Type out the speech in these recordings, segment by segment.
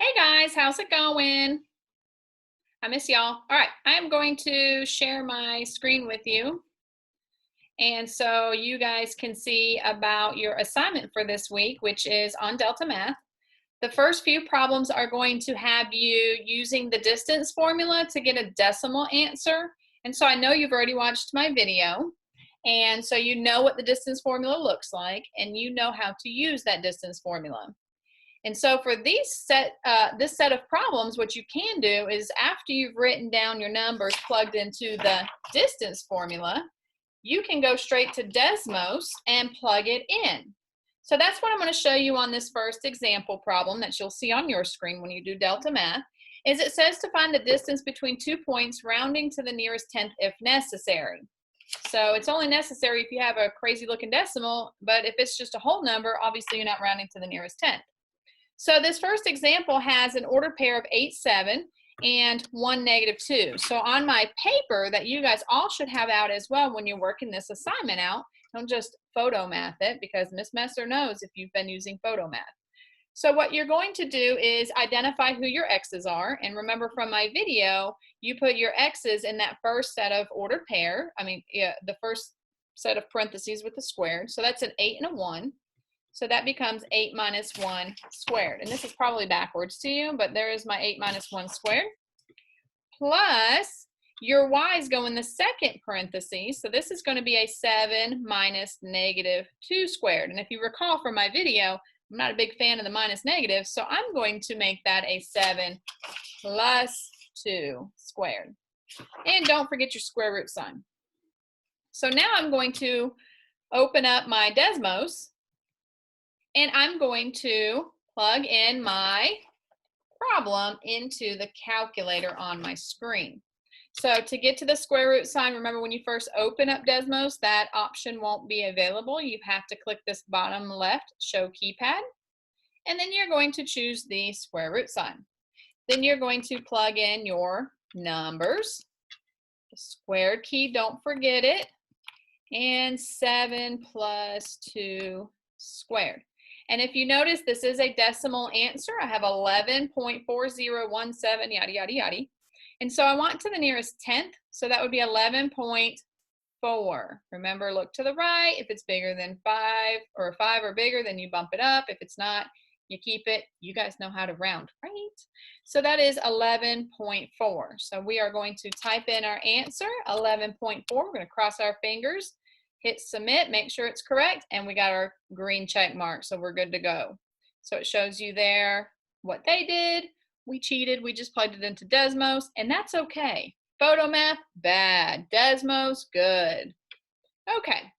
Hey guys, how's it going? I miss y'all. All right, I'm going to share my screen with you. And so you guys can see about your assignment for this week, which is on DeltaMath. The first few problems are going to have you using the distance formula to get a decimal answer. And so I know you've already watched my video. And so you know what the distance formula looks like, and you know how to use that distance formula. And so for this set of problems, what you can do is after you've written down your numbers plugged into the distance formula, you can go straight to Desmos and plug it in. So that's what I'm going to show you on this first example problem that you'll see on your screen when you do DeltaMath. Is it says to find the distance between 2 points rounding to the nearest tenth if necessary. So it's only necessary if you have a crazy looking decimal, but if it's just a whole number, obviously you're not rounding to the nearest tenth. So this first example has an ordered pair of 8, 7 and 1, -2. So on my paper that you guys all should have out as well when you're working this assignment out, don't just photo math it because Miss Messer knows if you've been using photo math. So what you're going to do is identify who your x's are. And remember from my video, you put your x's in that first set of ordered pair. The first set of parentheses with the squared. So that's an 8 and a 1. So that becomes 8 minus 1 squared. And this is probably backwards to you, but there is my 8 minus 1 squared. Plus, your y's go in the second parentheses. So this is going to be a 7 minus -2 squared. And if you recall from my video, I'm not a big fan of the minus negative, so I'm going to make that a 7 plus 2 squared. And don't forget your square root sign. So now I'm going to open up my Desmos. And I'm going to plug in my problem into the calculator on my screen. So to get to the square root sign, remember when you first open up Desmos, that option won't be available. You have to click this bottom left, show keypad, and then you're going to choose the square root sign. Then you're going to plug in your numbers, the squared key, don't forget it, and 7 plus 2 squared. And if you notice, this is a decimal answer. I have 11.4017, yada, yada, yada. And so I want to the nearest tenth, so that would be 11.4. Remember, look to the right. If it's bigger than 5 or 5 or bigger, then you bump it up. If it's not, you keep it. You guys know how to round, right? So that is 11.4. So we are going to type in our answer, 11.4. We're going to cross our fingers. Hit submit, make sure it's correct, and we got our green check mark, so we're good to go. So it shows you there what they did. We cheated, we just plugged it into Desmos, and that's okay. Photo math, bad. Desmos, good. Okay.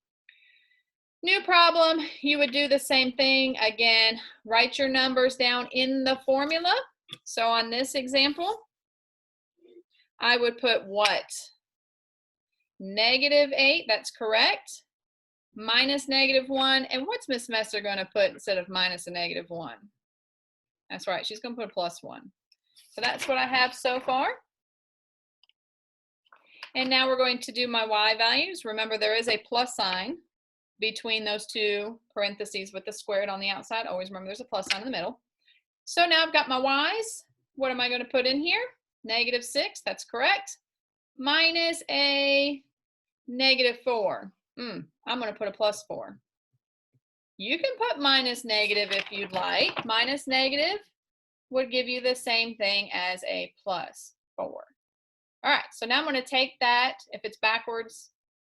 New problem, you would do the same thing. Again, write your numbers down in the formula. So on this example, I would put what? -8, that's correct. Minus -1, and what's Miss Messer going to put instead of minus a -1? That's right, she's going to put a +1. So that's what I have so far. And now we're going to do my y values. Remember, there is a plus sign between those two parentheses with the squared on the outside. Always remember there's a plus sign in the middle. So now I've got my y's. What am I going to put in here? -6, that's correct. Minus a -4. I'm going to put a +4. You can put minus negative if you'd like. Minus negative would give you the same thing as a +4. All right, so now I'm going to take that. If it's backwards,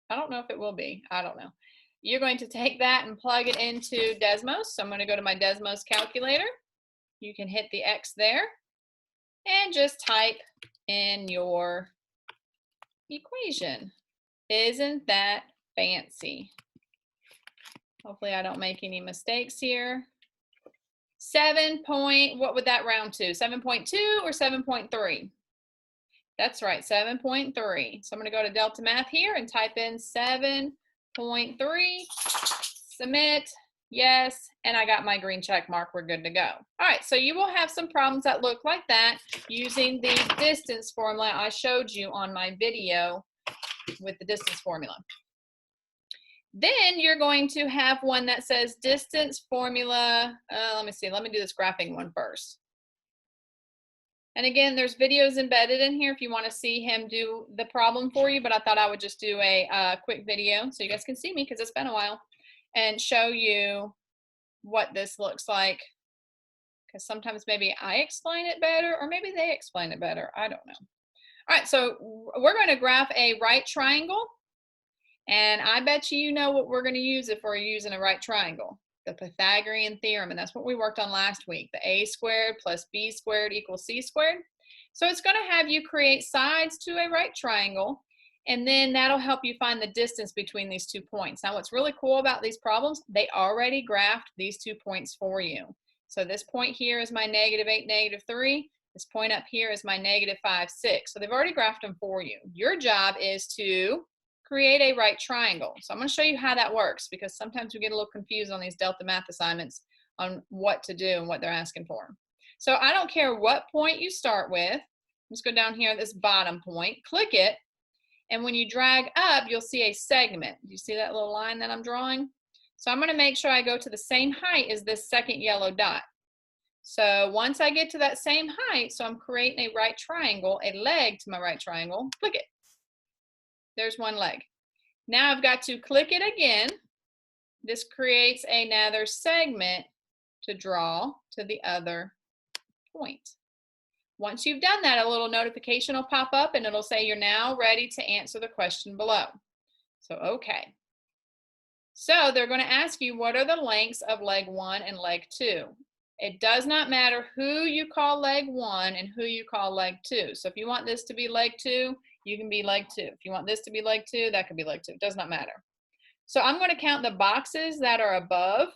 I don't know if it will be. I don't know. You're going to take that and plug it into Desmos. So I'm going to go to my Desmos calculator. You can hit the X there and just type in your equation. Isn't that fancy? Hopefully I don't make any mistakes here. 7 point, what would that round to? 7.2 or 7.3? That's right, 7.3. So I'm going to go to DeltaMath here and type in 7.3, submit, yes, and I got my green check mark. We're good to go. All right, so you will have some problems that look like that using the distance formula I showed you on my video with the distance formula. Then you're going to have one that says distance formula. Let me see. Let me do this graphing one first. And again, there's videos embedded in here if you want to see him do the problem for you, but I thought I would just do a quick video so you guys can see me because it's been a while and show you what this looks like, because sometimes maybe I explain it better or maybe they explain it better. I don't know. All right, so we're going to graph a right triangle, and I bet you know what we're going to use if we're using a right triangle. The Pythagorean theorem, and that's what we worked on last week. The a squared plus b squared equals c squared. So it's going to have you create sides to a right triangle, and then that'll help you find the distance between these 2 points. Now what's really cool about these problems, they already graphed these 2 points for you. So this point here is my -8, -3. This point up here is my -5, 6. So they've already graphed them for you. Your job is to create a right triangle. So I'm going to show you how that works, because sometimes we get a little confused on these DeltaMath assignments on what to do and what they're asking for. So I don't care what point you start with. Let's go down here at this bottom point, click it, and when you drag up, you'll see a segment. Do you see that little line that I'm drawing? So I'm going to make sure I go to the same height as this second yellow dot. So once I get to that same height, so I'm creating a right triangle, a leg to my right triangle, click it. There's one leg. Now I've got to click it again. This creates another segment to draw to the other point. Once you've done that, a little notification will pop up and it'll say you're now ready to answer the question below. So, okay. So they're going to ask you, what are the lengths of leg 1 and leg 2? It does not matter who you call leg 1 and who you call leg 2. So if you want this to be leg 2, you can be leg 2. If you want this to be leg 2, that could be leg 2. It does not matter. So I'm going to count the boxes that are above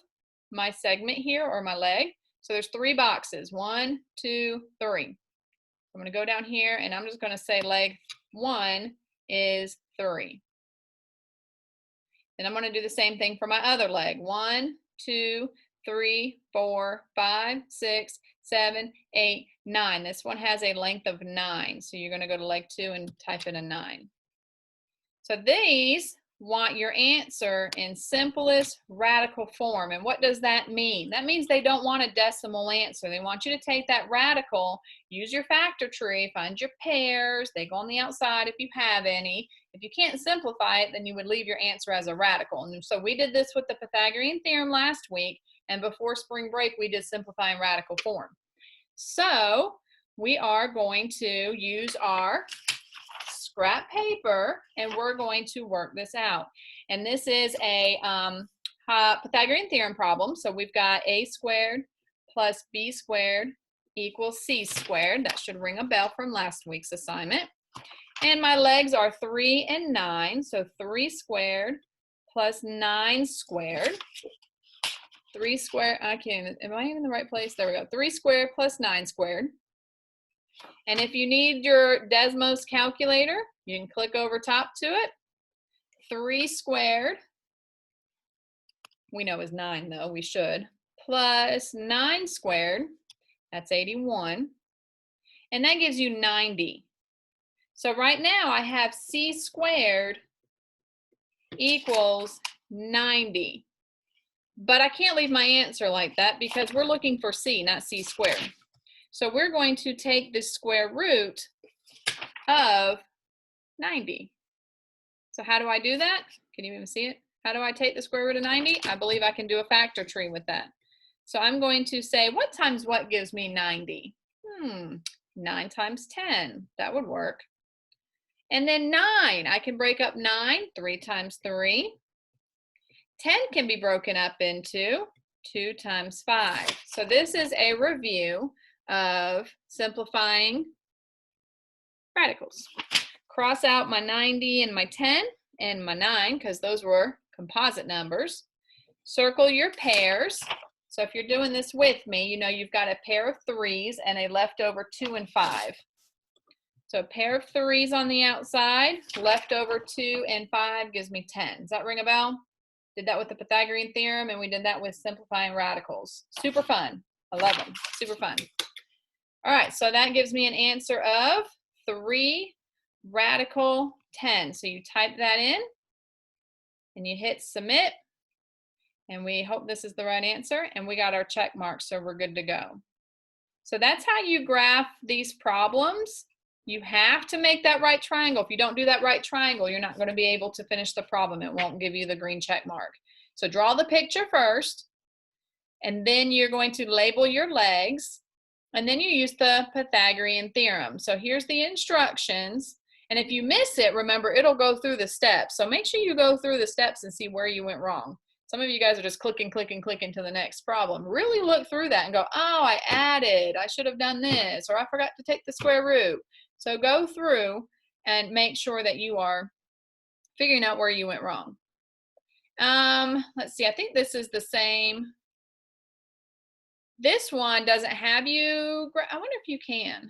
my segment here, or my leg. So there's 3 boxes, 1, 2, 3. I'm going to go down here and I'm just going to say leg 1 is 3. Then I'm going to do the same thing for my other leg. 1, 2, 3, 4, 5, 6, 7, 8, 9. This one has a length of 9. So you're going to go to leg 2 and type in a 9. So these want your answer in simplest radical form. And what does that mean? That means they don't want a decimal answer. They want you to take that radical, use your factor tree, find your pairs. They go on the outside if you have any. If you can't simplify it, then you would leave your answer as a radical. And so we did this with the Pythagorean theorem last week. And before spring break, we did simplifying radical form. So we are going to use our scrap paper and we're going to work this out. And this is a Pythagorean theorem problem. So we've got a squared plus b squared equals c squared. That should ring a bell from last week's assignment. And my legs are 3 and 9. So 3 squared plus 9 squared. 3 squared, I can't, am I in the right place? There we go. 3 squared plus 9 squared. And if you need your Desmos calculator, you can click over top to it. 3 squared, we know is 9 though, we should, plus 9 squared, that's 81. And that gives you 90. So right now I have c squared equals 90. But I can't leave my answer like that because we're looking for c, not c squared. So we're going to take the square root of 90. So how do I do that? Can you even see it? How do I take the square root of 90? I believe I can do a factor tree with that. So I'm going to say, what times what gives me 90? 9 times 10. That would work. And then 9. I can break up 9. 3 times 3. 10 can be broken up into 2 times 5. So this is a review of simplifying radicals. Cross out my 90 and my 10 and my 9 because those were composite numbers. Circle your pairs. So if you're doing this with me, you know you've got a pair of 3s and a leftover 2 and 5. So a pair of 3s on the outside, leftover 2 and 5 gives me 10. Does that ring a bell? Did that with the Pythagorean theorem, and we did that with simplifying radicals. Super fun. I love them. Super fun. All right, so that gives me an answer of 3 radical 10. So you type that in, and you hit submit, and we hope this is the right answer, and we got our check mark, so we're good to go. So that's how you graph these problems. You have to make that right triangle. If you don't do that right triangle, you're not going to be able to finish the problem. It won't give you the green check mark. So draw the picture first, and then you're going to label your legs, and then you use the Pythagorean theorem. So here's the instructions. And if you miss it, remember, it'll go through the steps. So make sure you go through the steps and see where you went wrong. Some of you guys are just clicking to the next problem. Really look through that and go, oh, I added, I should have done this, or I forgot to take the square root. So go through and make sure that you are figuring out where you went wrong. Let's see, I think this is the same. This one doesn't have you, I wonder if you can.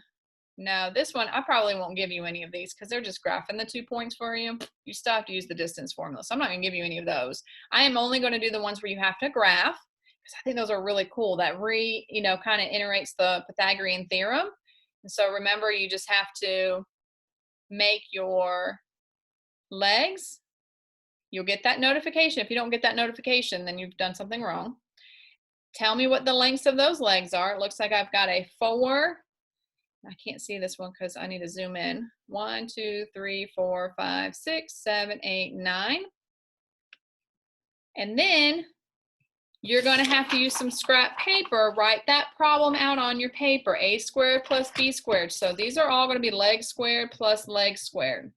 No, this one, I probably won't give you any of these because they're just graphing the 2 points for you. You still have to use the distance formula. So I'm not going to give you any of those. I am only going to do the ones where you have to graph because I think those are really cool. That kind of iterates the Pythagorean theorem. And so remember, you just have to make your legs. You'll get that notification. If you don't get that notification, then you've done something wrong. Tell me what the lengths of those legs are. It looks like I've got a 4. I can't see this one because I need to zoom in. 1, 2, 3, 4, 5, 6, 7, 8, 9. And then you're going to have to use some scrap paper. Write that problem out on your paper. A squared plus b squared. So these are all going to be leg squared plus leg squared.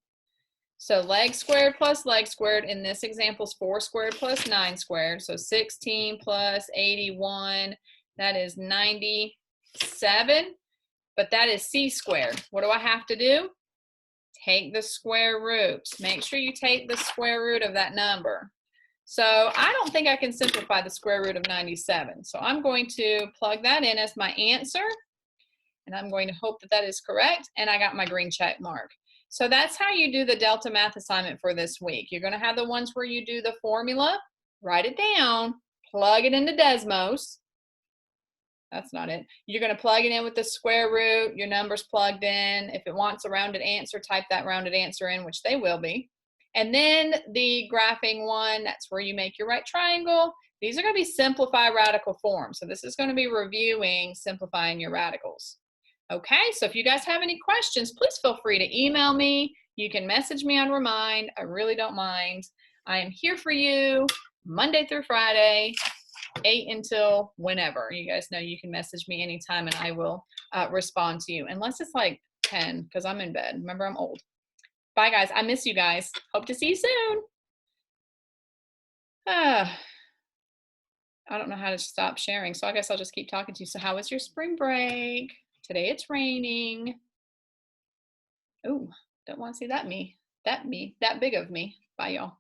So leg squared plus leg squared in this example is 4 squared plus 9 squared. So 16 plus 81, that is 97. But that is c squared. What do I have to do? Take the square root. Make sure you take the square root of that number. So I don't think I can simplify the square root of 97. So I'm going to plug that in as my answer. And I'm going to hope that that is correct. And I got my green check mark. So that's how you do the DeltaMath assignment for this week. You're going to have the ones where you do the formula, write it down, plug it into Desmos. That's not it. You're going to plug it in with the square root, your numbers plugged in. If it wants a rounded answer, type that rounded answer in, which they will be. And then the graphing one, that's where you make your right triangle. These are going to be simplified radical forms. So this is going to be reviewing simplifying your radicals. Okay, so if you guys have any questions, please feel free to email me. You can message me on Remind. I really don't mind. I am here for you Monday through Friday. 8 until whenever. You guys know you can message me anytime and I will respond to you, unless it's like 10 because I'm in bed. Remember, I'm old. Bye, guys. I miss you guys. Hope to see you soon. I don't know how to stop sharing, so I guess I'll just keep talking to you. So how was your spring break? Today it's raining. Oh, don't want to see that big of me. Bye, y'all.